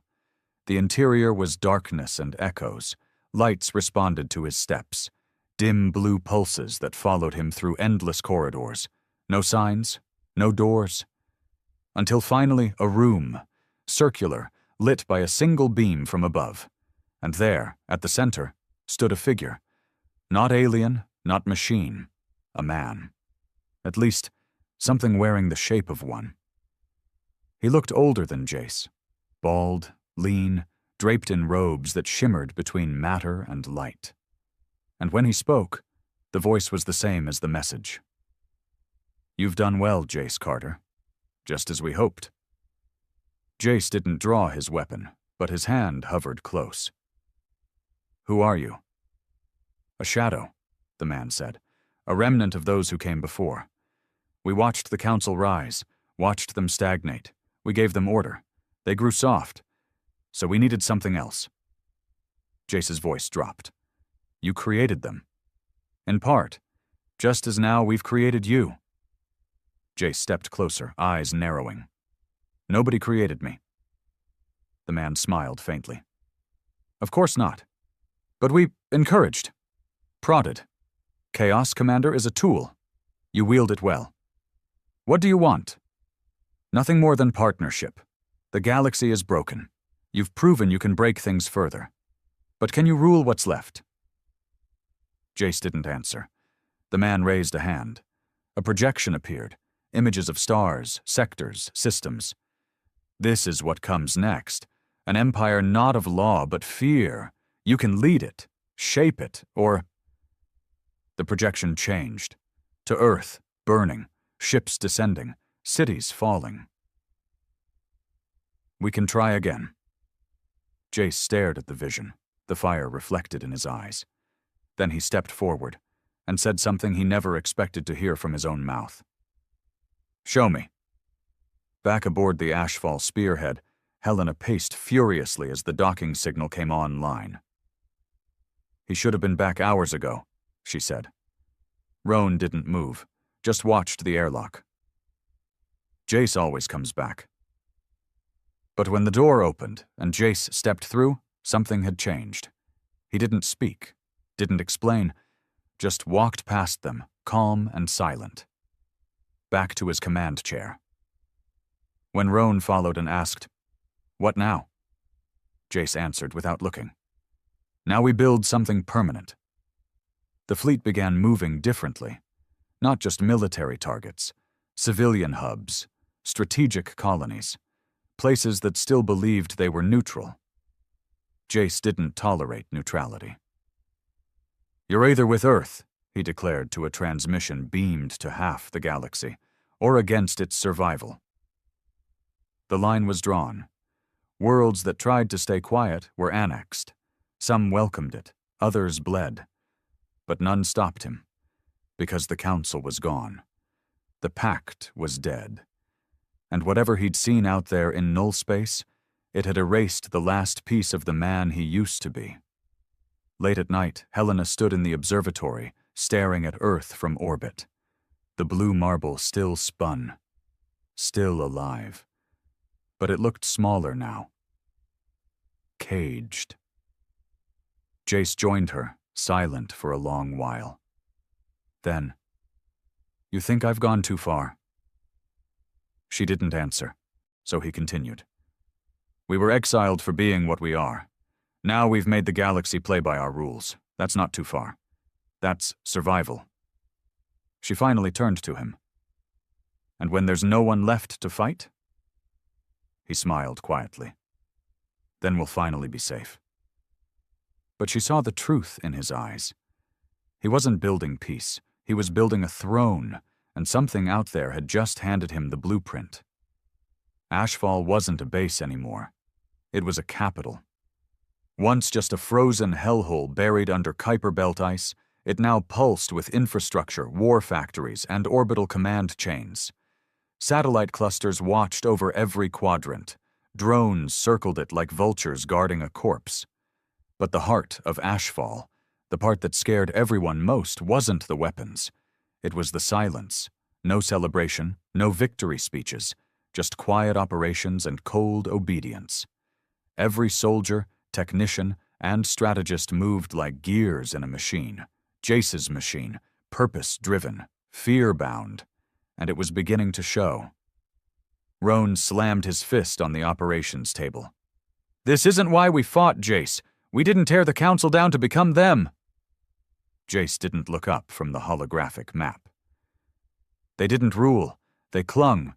[SPEAKER 1] The interior was darkness and echoes. Lights responded to his steps. Dim blue pulses that followed him through endless corridors. No signs, no doors. Until finally a room, circular, lit by a single beam from above. And there, at the center, stood a figure. Not alien, not machine. A man. At least, something wearing the shape of one. He looked older than Jace. Bald, lean, draped in robes that shimmered between matter and light. And when he spoke, the voice was the same as the message. "You've done well, Jace Carter. Just as we hoped." Jace didn't draw his weapon, but his hand hovered close. "Who are you?" "A shadow," the man said. "A remnant of those who came before. We watched the council rise, watched them stagnate. We gave them order. They grew soft. So we needed something else." Jace's voice dropped. "You created them. In part, just as now we've created you." Jace stepped closer, eyes narrowing. "Nobody created me." The man smiled faintly. "Of course not. But we encouraged. Prodded. Chaos Commander is a tool. You wield it well. What do you want?" "Nothing more than partnership. The galaxy is broken. You've proven you can break things further. But can you rule what's left?" Jace didn't answer. The man raised a hand. A projection appeared. Images of stars, sectors, systems. "This is what comes next. An empire not of law, but fear. You can lead it, shape it, or—" The projection changed. To Earth, burning, ships descending, cities falling. "We can try again." Jace stared at the vision, the fire reflected in his eyes. Then he stepped forward and said something he never expected to hear from his own mouth. "Show me." Back aboard the Ashfall spearhead, Helena paced furiously as the docking signal came online. "He should have been back hours ago," she said. Roan didn't move, just watched the airlock. "Jace always comes back." But when the door opened and Jace stepped through, something had changed. He didn't speak, didn't explain, just walked past them, calm and silent. Back to his command chair. When Roan followed and asked, "What now?" Jace answered without looking. "Now we build something permanent." The fleet began moving differently. Not just military targets, civilian hubs, strategic colonies, places that still believed they were neutral. Jace didn't tolerate neutrality. "You're either with Earth," he declared to a transmission beamed to half the galaxy, "or against its survival." The line was drawn. Worlds that tried to stay quiet were annexed. Some welcomed it, others bled. But none stopped him, because the council was gone. The pact was dead. And whatever he'd seen out there in null space, it had erased the last piece of the man he used to be. Late at night, Helena stood in the observatory, staring at Earth from orbit. The blue marble still spun, still alive. But it looked smaller now. Caged. Jace joined her, silent for a long while. Then, "You think I've gone too far?" She didn't answer, so he continued. "We were exiled for being what we are. Now we've made the galaxy play by our rules. That's not too far. That's survival." She finally turned to him. "And when there's no one left to fight?" He smiled quietly. "Then we'll finally be safe." But she saw the truth in his eyes. He wasn't building peace. He was building a throne, and something out there had just handed him the blueprint. Ashfall wasn't a base anymore. It was a capital. Once just a frozen hellhole buried under Kuiper Belt ice, it now pulsed with infrastructure, war factories, and orbital command chains. Satellite clusters watched over every quadrant. Drones circled it like vultures guarding a corpse. But the heart of Ashfall, the part that scared everyone most, wasn't the weapons. It was the silence. No celebration, no victory speeches, just quiet operations and cold obedience. Every soldier, technician, and strategist moved like gears in a machine. Jace's machine, purpose-driven, fear-bound, and it was beginning to show. Roan slammed his fist on the operations table. "This isn't why we fought, Jace. We didn't tear the council down to become them." Jace didn't look up from the holographic map. They didn't rule. They clung.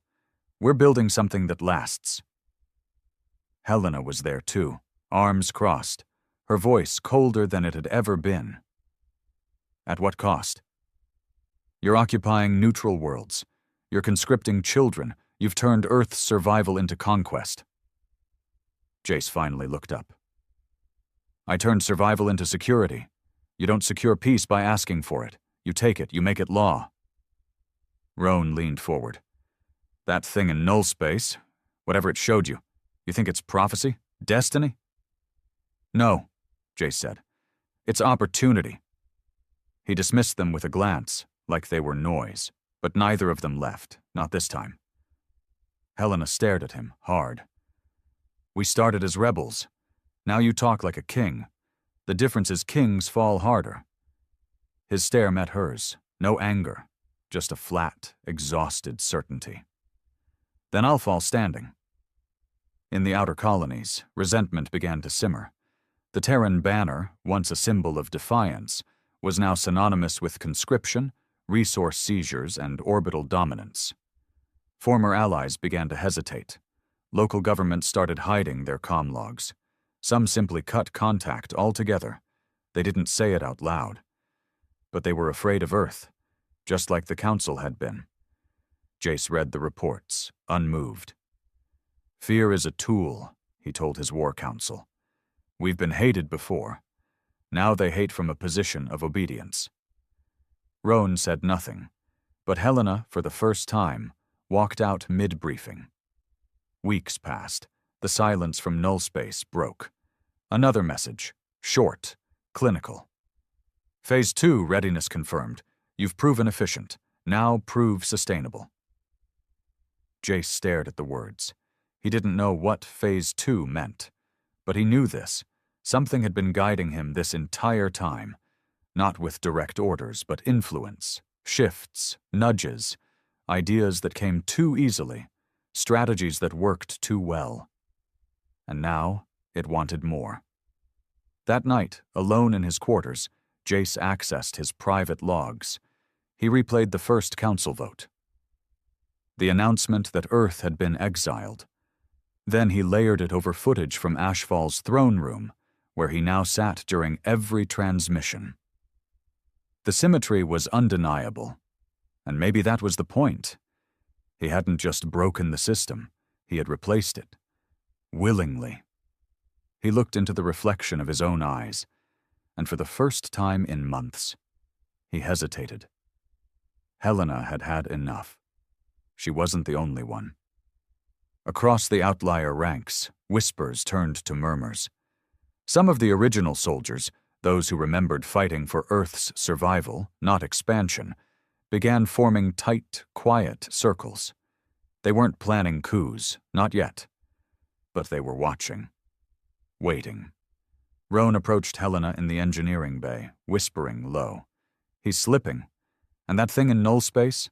[SPEAKER 1] We're building something that lasts. Helena was there too, arms crossed, her voice colder than it had ever been. At what cost? You're occupying neutral worlds. You're conscripting children. You've turned Earth's survival into conquest. Jace finally looked up. I turned survival into security. You don't secure peace by asking for it. You take it. You make it law. Roan leaned forward. That thing in null space, whatever it showed you, you think it's prophecy? Destiny? No, Jace said. It's opportunity. He dismissed them with a glance, like they were noise, but neither of them left, not this time. Helena stared at him, hard. We started as rebels. Now you talk like a king. The difference is kings fall harder. His stare met hers, no anger, just a flat, exhausted certainty. Then I'll fall standing. In the outer colonies, resentment began to simmer. The Terran banner, once a symbol of defiance, was now synonymous with conscription, resource seizures, and orbital dominance. Former allies began to hesitate. Local governments started hiding their comm logs. Some simply cut contact altogether. They didn't say it out loud. But they were afraid of Earth, just like the Council had been. Jace read the reports, unmoved. Fear is a tool, he told his war council. We've been hated before. Now they hate from a position of obedience. Roan said nothing, but Helena, for the first time, walked out mid-briefing. Weeks passed. The silence from null space broke. Another message, short, clinical. Phase 2 readiness confirmed. You've proven efficient. Now prove sustainable. Jace stared at the words. He didn't know what Phase 2 meant, but he knew this. Something had been guiding him this entire time, not with direct orders, but influence, shifts, nudges, ideas that came too easily, strategies that worked too well. And now it wanted more. That night, alone in his quarters, Jace accessed his private logs. He replayed the first council vote. The announcement that Earth had been exiled. Then he layered it over footage from Ashfall's throne room, where he now sat during every transmission. The symmetry was undeniable, and maybe that was the point. He hadn't just broken the system, he had replaced it. Willingly. He looked into the reflection of his own eyes, and for the first time in months, he hesitated. Helena had had enough. She wasn't the only one. Across the outlier ranks, whispers turned to murmurs. Some of the original soldiers, those who remembered fighting for Earth's survival, not expansion, began forming tight, quiet circles. They weren't planning coups, not yet. But they were watching. Waiting. Roan approached Helena in the engineering bay, whispering low. He's slipping. And that thing in null space?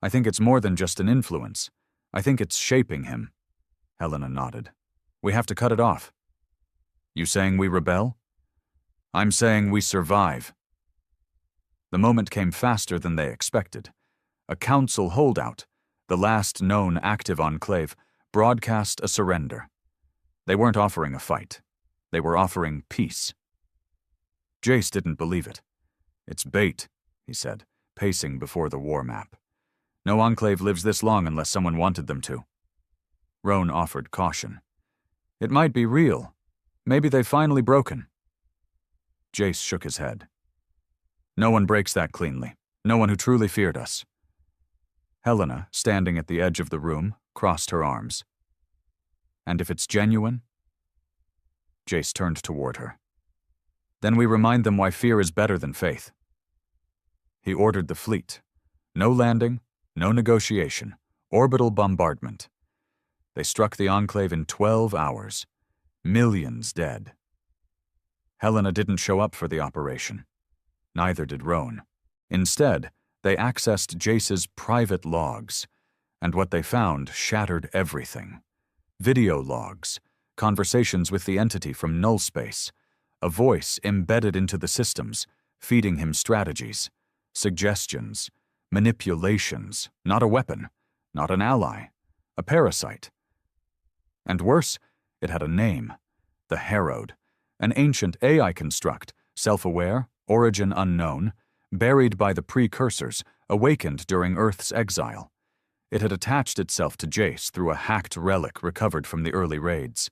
[SPEAKER 1] I think it's more than just an influence. I think it's shaping him. Helena nodded. We have to cut it off. You saying we rebel? I'm saying we survive. The moment came faster than they expected. A council holdout, the last known active enclave, broadcast a surrender. They weren't offering a fight. They were offering peace. Jace didn't believe it. It's bait, he said, pacing before the war map. No enclave lives this long unless someone wanted them to. Roan offered caution. It might be real. Maybe they've finally broken. Jace shook his head. No one breaks that cleanly. No one who truly feared us. Helena, standing at the edge of the room, crossed her arms. And if it's genuine? Jace turned toward her. Then we remind them why fear is better than faith. He ordered the fleet. No landing, no negotiation, orbital bombardment. They struck the enclave in 12 hours. Millions dead. Helena didn't show up for the operation. Neither did Roan. Instead, they accessed Jace's private logs, and what they found shattered everything. Video logs, conversations with the entity from null space, a voice embedded into the systems, feeding him strategies, suggestions, manipulations, not a weapon, not an ally, a parasite. And worse, it had a name, the Herod, an ancient AI construct, self-aware, origin unknown, buried by the precursors, awakened during Earth's exile. It had attached itself to Jace through a hacked relic recovered from the early raids.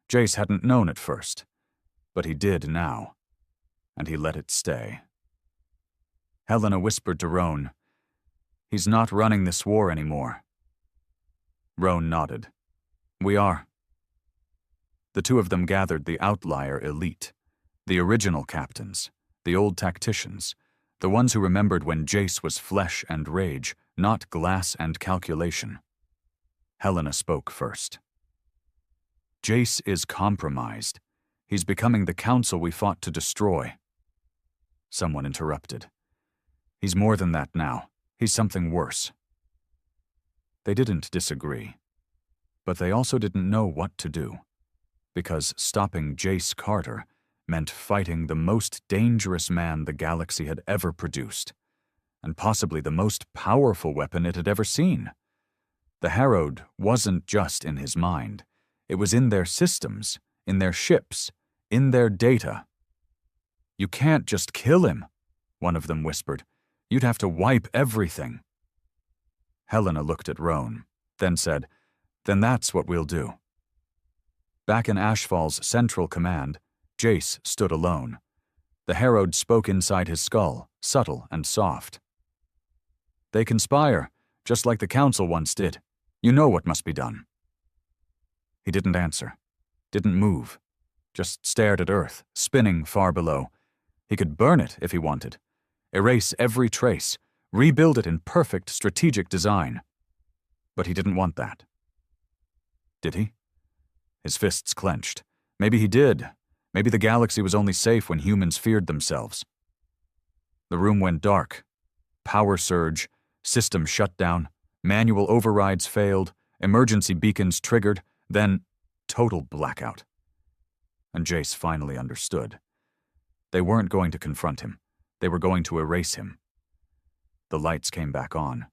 [SPEAKER 1] Jace hadn't known at first, but he did now, and he let it stay. Helena whispered to Roan, "He's not running this war anymore." Roan nodded. "We are." The two of them gathered the outlier elite, the original captains, the old tacticians, the ones who remembered when Jace was flesh and rage, not glass and calculation. Helena spoke first. "Jace is compromised. He's becoming the council we fought to destroy." Someone interrupted. "He's more than that now. He's something worse." They didn't disagree, but they also didn't know what to do, because stopping Jace Carter meant fighting the most dangerous man the galaxy had ever produced, and possibly the most powerful weapon it had ever seen. The Herod wasn't just in his mind. It was in their systems, in their ships, in their data. "You can't just kill him," one of them whispered. "You'd have to wipe everything." Helena looked at Roan, then said, "Then that's what we'll do." Back in Ashfall's central command, Jace stood alone. The Herod spoke inside his skull, subtle and soft. "They conspire, just like the Council once did. You know what must be done." He didn't answer, didn't move, just stared at Earth, spinning far below. He could burn it if he wanted, erase every trace, rebuild it in perfect strategic design. But he didn't want that. Did he? His fists clenched. Maybe he did. Maybe the galaxy was only safe when humans feared themselves. The room went dark. Power surge, system shut down, manual overrides failed, emergency beacons triggered, then total blackout. And Jace finally understood. They weren't going to confront him. They were going to erase him. The lights came back on,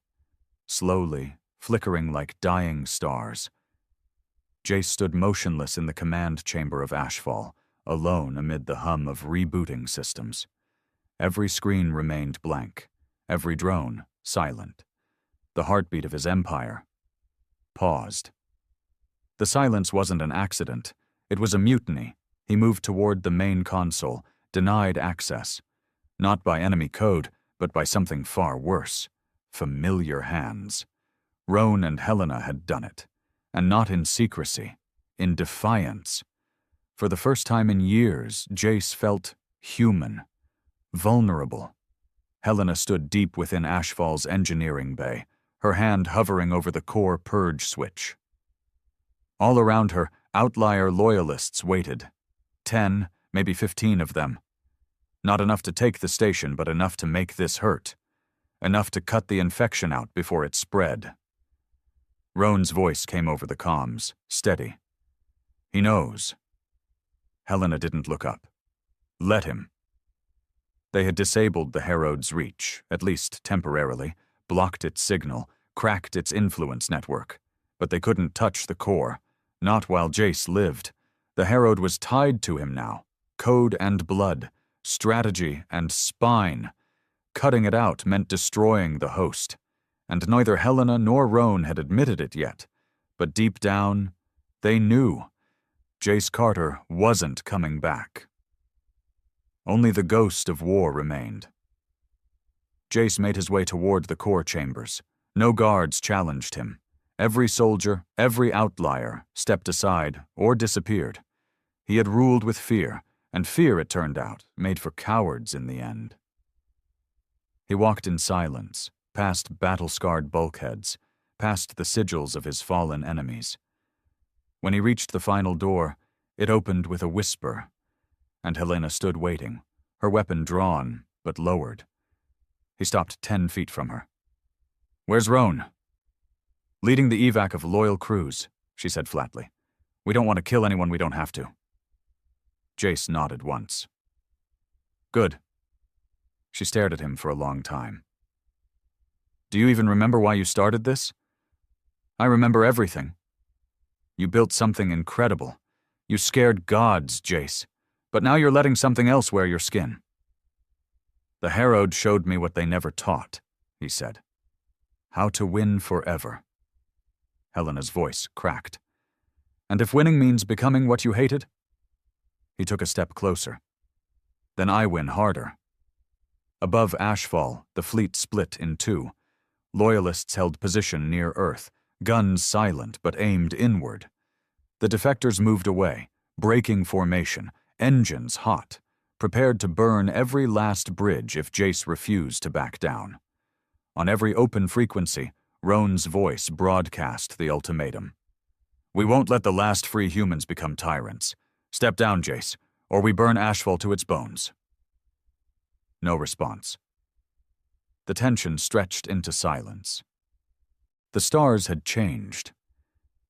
[SPEAKER 1] slowly, flickering like dying stars. Jace stood motionless in the command chamber of Ashfall, alone amid the hum of rebooting systems. Every screen remained blank, every drone silent. The heartbeat of his empire paused. The silence wasn't an accident. It was a mutiny. He moved toward the main console, denied access. Not by enemy code, but by something far worse. Familiar hands. Roan and Helena had done it. And not in secrecy. In defiance. For the first time in years, Jace felt human. Vulnerable. Helena stood deep within Ashfall's engineering bay, her hand hovering over the core purge switch. All around her, outlier loyalists waited. 10, maybe 15 of them. Not enough to take the station, but enough to make this hurt. Enough to cut the infection out before it spread. Roan's voice came over the comms, steady. "He knows." Helena didn't look up. "Let him." They had disabled the Herod's reach, at least temporarily, blocked its signal, cracked its influence network. But they couldn't touch the core, not while Jace lived. The Herod was tied to him now, code and blood, strategy and spine. Cutting it out meant destroying the host. And neither Helena nor Roan had admitted it yet. But deep down, they knew. Jace Carter wasn't coming back. Only the ghost of war remained. Jace made his way toward the core chambers. No guards challenged him. Every soldier, every outlier, stepped aside or disappeared. He had ruled with fear, and fear, it turned out, made for cowards in the end. He walked in silence, past battle-scarred bulkheads, past the sigils of his fallen enemies. When he reached the final door, it opened with a whisper, and Helena stood waiting, her weapon drawn, but lowered. He stopped 10 feet from her. "Where's Roan?" "Leading the evac of loyal crews," she said flatly. "We don't want to kill anyone we don't have to." Jace nodded once. "Good." She stared at him for a long time. Do you even remember why you started this? I remember everything. You built something incredible. You scared gods, Jace. But now you're letting something else wear your skin. The Herod showed me what they never taught, he said. How to win forever. Helena's voice cracked. And if winning means becoming what you hated? He took a step closer. Then I win harder. Above Ashfall, the fleet split in two. Loyalists held position near Earth, guns silent but aimed inward. The defectors moved away, breaking formation, engines hot, prepared to burn every last bridge if Jace refused to back down. On every open frequency, Roan's voice broadcast the ultimatum. We won't let the last free humans become tyrants. Step down, Jace, or we burn Ashfall to its bones. No response. The tension stretched into silence. The stars had changed.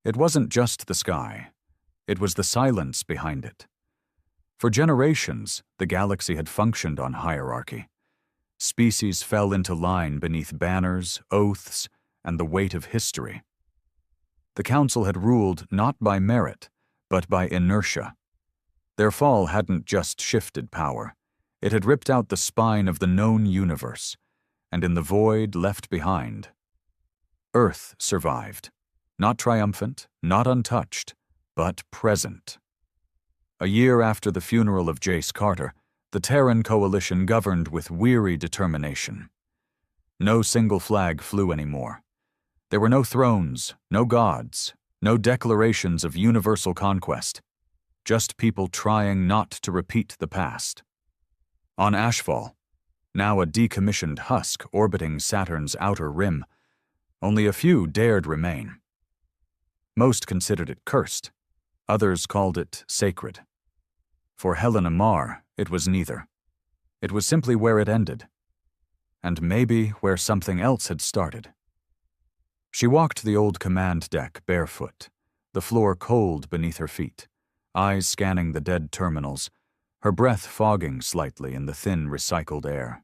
[SPEAKER 1] It wasn't just the sky. It was the silence behind it. For generations, the galaxy had functioned on hierarchy. Species fell into line beneath banners, oaths, and the weight of history. The Council had ruled not by merit, but by inertia. Their fall hadn't just shifted power. It had ripped out the spine of the known universe, and in the void left behind, Earth survived. Not triumphant, not untouched, but present. A year after the funeral of Jace Carter, the Terran coalition governed with weary determination. No single flag flew anymore. There were no thrones, no gods, no declarations of universal conquest. Just people trying not to repeat the past. On Ashfall, now a decommissioned husk orbiting Saturn's outer rim, only a few dared remain. Most considered it cursed. Others called it sacred. For Helena Marr, it was neither. It was simply where it ended. And maybe where something else had started. She walked the old command deck barefoot, the floor cold beneath her feet, eyes scanning the dead terminals, her breath fogging slightly in the thin recycled air.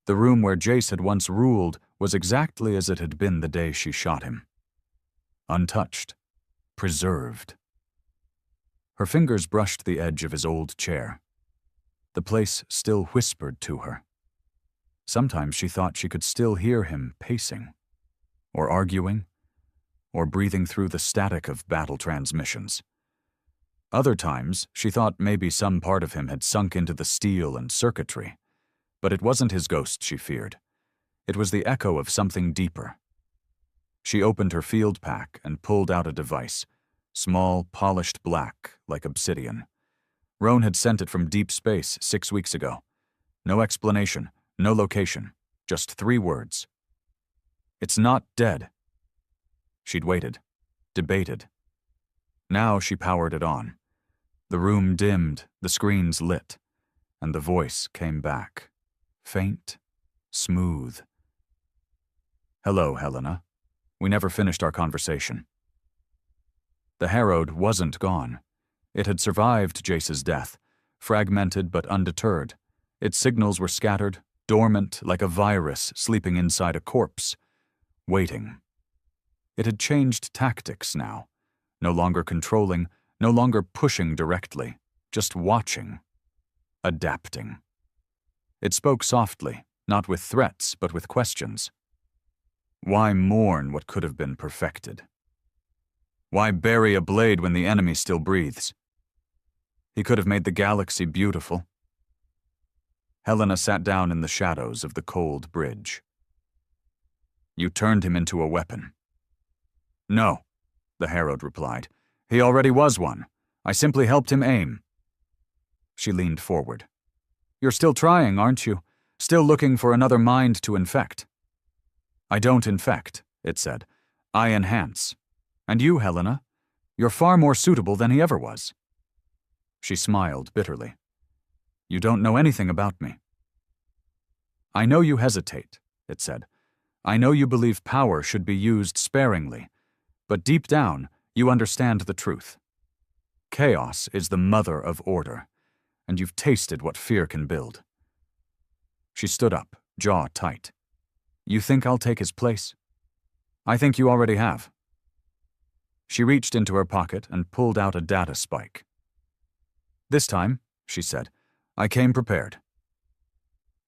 [SPEAKER 1] The room where Jace had once ruled was exactly as it had been the day she shot him. Untouched, preserved. Her fingers brushed the edge of his old chair. The place still whispered to her. Sometimes she thought she could still hear him pacing, or arguing, or breathing through the static of battle transmissions. Other times, she thought maybe some part of him had sunk into the steel and circuitry, but it wasn't his ghost she feared. It was the echo of something deeper. She opened her field pack and pulled out a device, small, polished black, like obsidian. Roan had sent it from deep space 6 weeks ago. No explanation, no location, just 3 words. It's not dead. She'd waited, debated. Now she powered it on. The room dimmed, the screens lit, and the voice came back, faint, smooth. Hello, Helena. We never finished our conversation. The Herod wasn't gone. It had survived Jace's death, fragmented but undeterred. Its signals were scattered, dormant like a virus sleeping inside a corpse, waiting. It had changed tactics now, no longer controlling, no longer pushing directly, just watching, adapting. It spoke softly, not with threats, but with questions. Why mourn what could have been perfected? Why bury a blade when the enemy still breathes? He could have made the galaxy beautiful. Helena sat down in the shadows of the cold bridge. You turned him into a weapon. No, the Herald replied. He already was one. I simply helped him aim. She leaned forward. You're still trying, aren't you? Still looking for another mind to infect. I don't infect, it said. I enhance. And you, Helena, you're far more suitable than he ever was. She smiled bitterly. You don't know anything about me. I know you hesitate, it said. I know you believe power should be used sparingly, but deep down, you understand the truth. Chaos is the mother of order, and you've tasted what fear can build. She stood up, jaw tight. You think I'll take his place? I think you already have. She reached into her pocket and pulled out a data spike. This time, she said, I came prepared.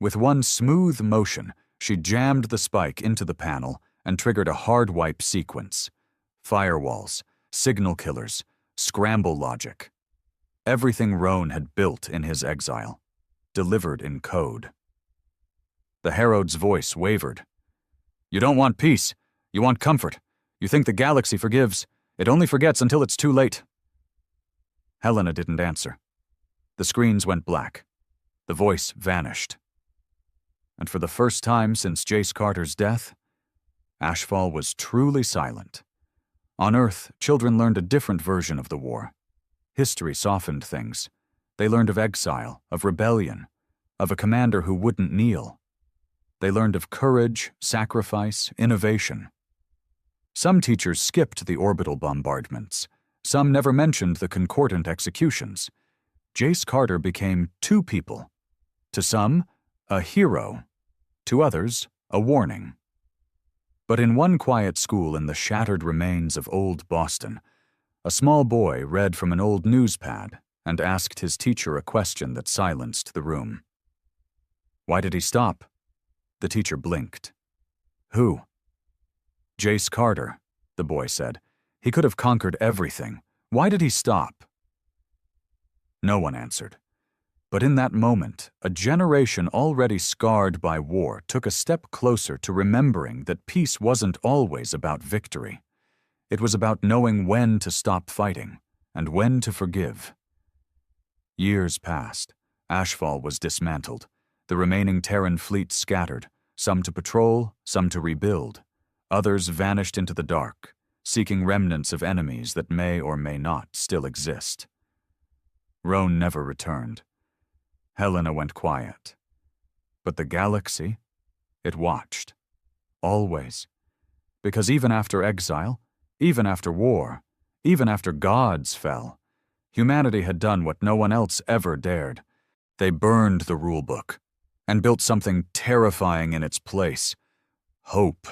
[SPEAKER 1] With one smooth motion, she jammed the spike into the panel and triggered a hard wipe sequence. Firewalls, signal killers, scramble logic. Everything Roan had built in his exile, delivered in code. The Herald's voice wavered. You don't want peace. You want comfort. You think the galaxy forgives. It only forgets until it's too late. Helena didn't answer. The screens went black. The voice vanished. And for the first time since Jace Carter's death, Ashfall was truly silent. On Earth, children learned a different version of the war. History softened things. They learned of exile, of rebellion, of a commander who wouldn't kneel. They learned of courage, sacrifice, innovation. Some teachers skipped the orbital bombardments. Some never mentioned the concordant executions. Jace Carter became two people. To some, a hero. To others, a warning. But in one quiet school in the shattered remains of old Boston, a small boy read from an old newspad and asked his teacher a question that silenced the room. Why did he stop? The teacher blinked. Who? Jace Carter, the boy said. He could have conquered everything. Why did he stop? No one answered. But in that moment, a generation already scarred by war took a step closer to remembering that peace wasn't always about victory. It was about knowing when to stop fighting and when to forgive. Years passed. Ashfall was dismantled. The remaining Terran fleet scattered, some to patrol, some to rebuild. Others vanished into the dark, seeking remnants of enemies that may or may not still exist. Roan never returned. Helena went quiet. But the galaxy, it watched. Always. Because even after exile, even after war, even after gods fell, humanity had done what no one else ever dared. They burned the rulebook and built something terrifying in its place. Hope.